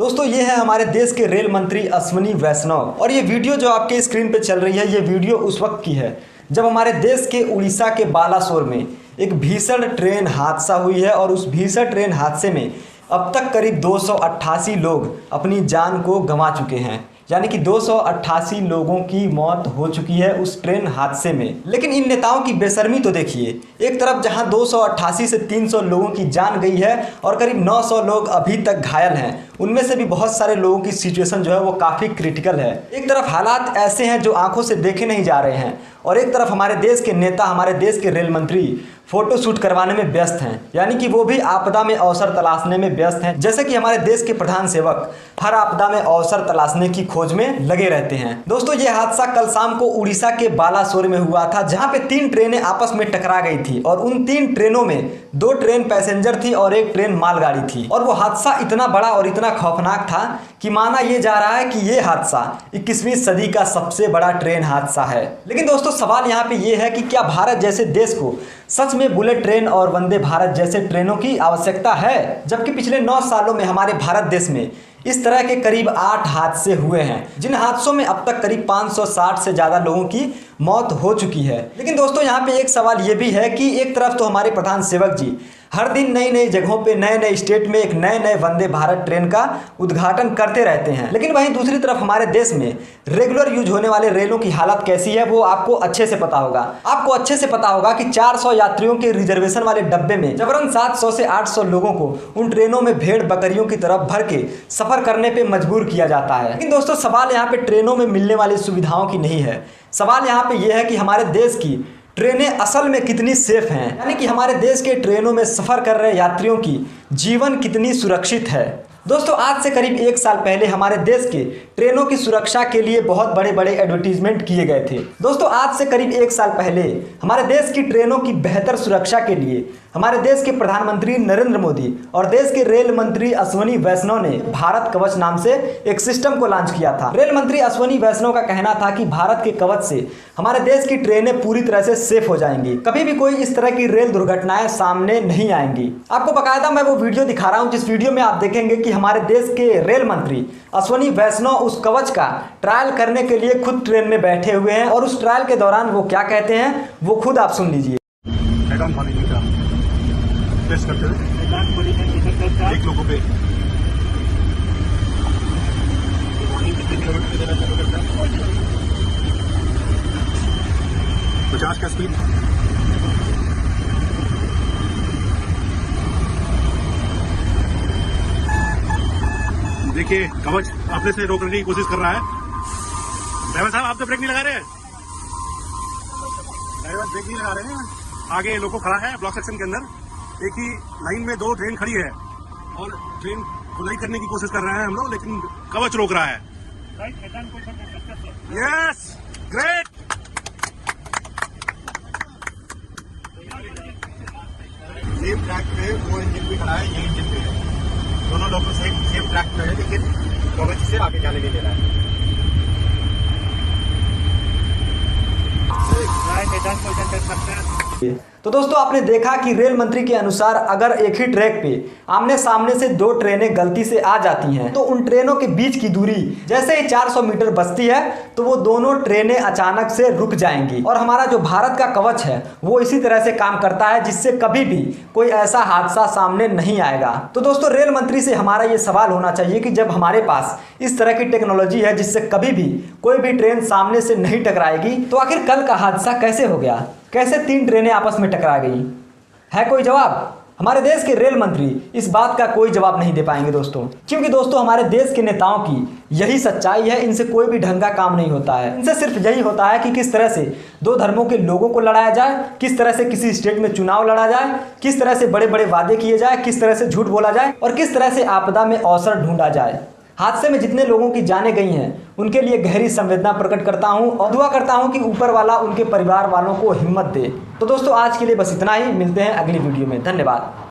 दोस्तों ये है हमारे देश के रेल मंत्री अश्विनी वैष्णव और ये वीडियो जो आपके स्क्रीन पे चल रही है ये वीडियो उस वक्त की है जब हमारे देश के उड़ीसा के बालासोर में एक भीषण ट्रेन हादसा हुई है और उस भीषण ट्रेन हादसे में अब तक करीब 288 लोग अपनी जान को गंवा चुके हैं। यानी कि 288 लोगों की मौत हो चुकी है उस ट्रेन हादसे में। लेकिन इन नेताओं की बेशर्मी तो देखिए, एक तरफ जहां 288 से 300 लोगों की जान गई है और करीब 900 लोग अभी तक घायल हैं, उनमें से भी बहुत सारे लोगों की सिचुएशन जो है वो काफ़ी क्रिटिकल है। एक तरफ हालात ऐसे हैं जो आंखों से देखे नहीं जा रहे हैं और एक तरफ हमारे देश के नेता, हमारे देश के रेल मंत्री फोटो शूट करवाने में व्यस्त हैं। यानी कि वो भी आपदा में अवसर तलाशने में व्यस्त हैं। जैसे कि हमारे देश के प्रधान सेवक हर आपदा में अवसर तलाशने की खोज में लगे रहते हैं। दोस्तों ये हादसा कल शाम को उड़ीसा के बालासोर में हुआ था, जहां पे 3 ट्रेनें आपस में टकरा गई थी और उन 3 ट्रेनों में 2 ट्रेन पैसेंजर थी और 1 ट्रेन मालगाड़ी थी। और वो हादसा इतना बड़ा और इतना खौफनाक था कि माना ये जा रहा है कि ये हादसा 21वीं सदी का सबसे बड़ा ट्रेन हादसा है। लेकिन दोस्तों सवाल यहाँ पे ये है कि क्या भारत जैसे देश को सच में बुलेट ट्रेन और वंदे भारत जैसे ट्रेनों की आवश्यकता है, जबकि पिछले 9 सालों में हमारे भारत देश में इस तरह के करीब 8 हादसे हुए हैं, जिन हादसों में अब तक करीब 560 से ज़्यादा लोगों की मौत हो चुकी है। लेकिन दोस्तों यहाँ पे एक सवाल ये भी है कि एक तरफ तो हमारे प्रधान सेवक जी हर दिन नई नई जगहों पे नए नए स्टेट में एक नए नए वंदे भारत ट्रेन का उद्घाटन करते रहते हैं, लेकिन वहीं दूसरी तरफ हमारे देश में रेगुलर यूज होने वाले रेलों की हालत कैसी है वो आपको अच्छे से पता होगा। आपको अच्छे से पता होगा कि 400 यात्रियों के रिजर्वेशन वाले डब्बे में जबरन 700 से 800 लोगों को उन ट्रेनों में भेड़ बकरियों की तरफ भर के सफर करने पे मजबूर किया जाता है। लेकिन दोस्तों सवाल यहाँ पे ट्रेनों में मिलने वाली सुविधाओं की नहीं है, सवाल यहाँ पे यह है कि हमारे देश की ट्रेनें असल में कितनी सेफ हैं। यानी कि हमारे देश के ट्रेनों में सफ़र कर रहे यात्रियों की जीवन कितनी सुरक्षित है। दोस्तों आज से करीब 1 साल पहले हमारे देश के ट्रेनों की सुरक्षा के लिए बहुत बड़े बड़े एडवर्टीजमेंट किए गए थे। दोस्तों आज से करीब 1 साल पहले हमारे देश की ट्रेनों की बेहतर सुरक्षा के लिए हमारे देश के प्रधानमंत्री नरेंद्र मोदी और देश के रेल मंत्री अश्विनी वैष्णव ने भारत कवच नाम से एक सिस्टम को लॉन्च किया था। रेल मंत्री अश्विनी वैष्णव का कहना था कि भारत के कवच से हमारे देश की ट्रेनें पूरी तरह से सेफ हो जाएंगी, कभी भी कोई इस तरह की रेल दुर्घटनाएं सामने नहीं आएंगी। आपको बाकायदा मैं वो वीडियो दिखा रहा हूं जिस वीडियो में आप देखेंगे कि हमारे देश के रेल मंत्री अश्विनी वैष्णव उस कवच का ट्रायल करने के लिए खुद ट्रेन में बैठे हुए हैं और उस ट्रायल के दौरान वो क्या कहते हैं वो खुद आप सुन लीजिए। टेस्ट करते हैं एक लोगों पे 50 का स्पीड। देखिए कवच अपने से रोकने की कोशिश कर रहा है। ड्राइवर साहब आप तो ब्रेक नहीं लगा रहे हैं, ड्राइवर ब्रेक नहीं लगा रहे हैं। आगे लोगों खड़ा है ब्लॉक सेक्शन के अंदर, एक ही लाइन में 2 ट्रेन खड़ी है और ट्रेन खुलाई करने की कोशिश कर रहे हैं हम लोग, लेकिन कवच रोक रहा है। Yes great. सेम ट्रैक पे वो इंजन भी खड़ा है, ये इंजन भी है, दोनों लोग सेम ट्रैक पे है, लेकिन कवच से आगे जाने नहीं दे रहा है। तो दोस्तों आपने देखा कि रेल मंत्री के अनुसार अगर एक ही ट्रैक पे आमने सामने से 2 ट्रेनें गलती से आ जाती हैं तो उन ट्रेनों के बीच की दूरी जैसे ही 400 मीटर बचती है तो वो दोनों ट्रेनें अचानक से रुक जाएंगी। और हमारा जो भारत का कवच है वो इसी तरह से काम करता है जिससे कभी भी कोई ऐसा हादसा सामने नहीं आएगा। तो दोस्तों रेल मंत्री से हमारा ये सवाल होना चाहिए कि जब हमारे पास इस तरह की टेक्नोलॉजी है जिससे कभी भी कोई भी ट्रेन सामने से नहीं टकराएगी, तो आखिर कल का हादसा कैसे हो गया, कैसे 3 ट्रेनें आपस में टकरा गई? है कोई जवाब? हमारे देश के रेल मंत्री इस बात का कोई जवाब नहीं दे पाएंगे दोस्तों, क्योंकि दोस्तों हमारे देश के नेताओं की यही सच्चाई है, इनसे कोई भी ढंग का काम नहीं होता है। इनसे सिर्फ यही होता है कि किस तरह से 2 धर्मों के लोगों को लड़ाया जाए, किस तरह से किसी स्टेट में चुनाव लड़ा जाए, किस तरह से बड़े बड़े वादे किए जाए, किस तरह से झूठ बोला जाए और किस तरह से आपदा में अवसर ढूंढा जाए। हादसे में जितने लोगों की जानें गई हैं उनके लिए गहरी संवेदना प्रकट करता हूं और दुआ करता हूं कि ऊपर वाला उनके परिवार वालों को हिम्मत दे। तो दोस्तों आज के लिए बस इतना ही, मिलते हैं अगली वीडियो में। धन्यवाद।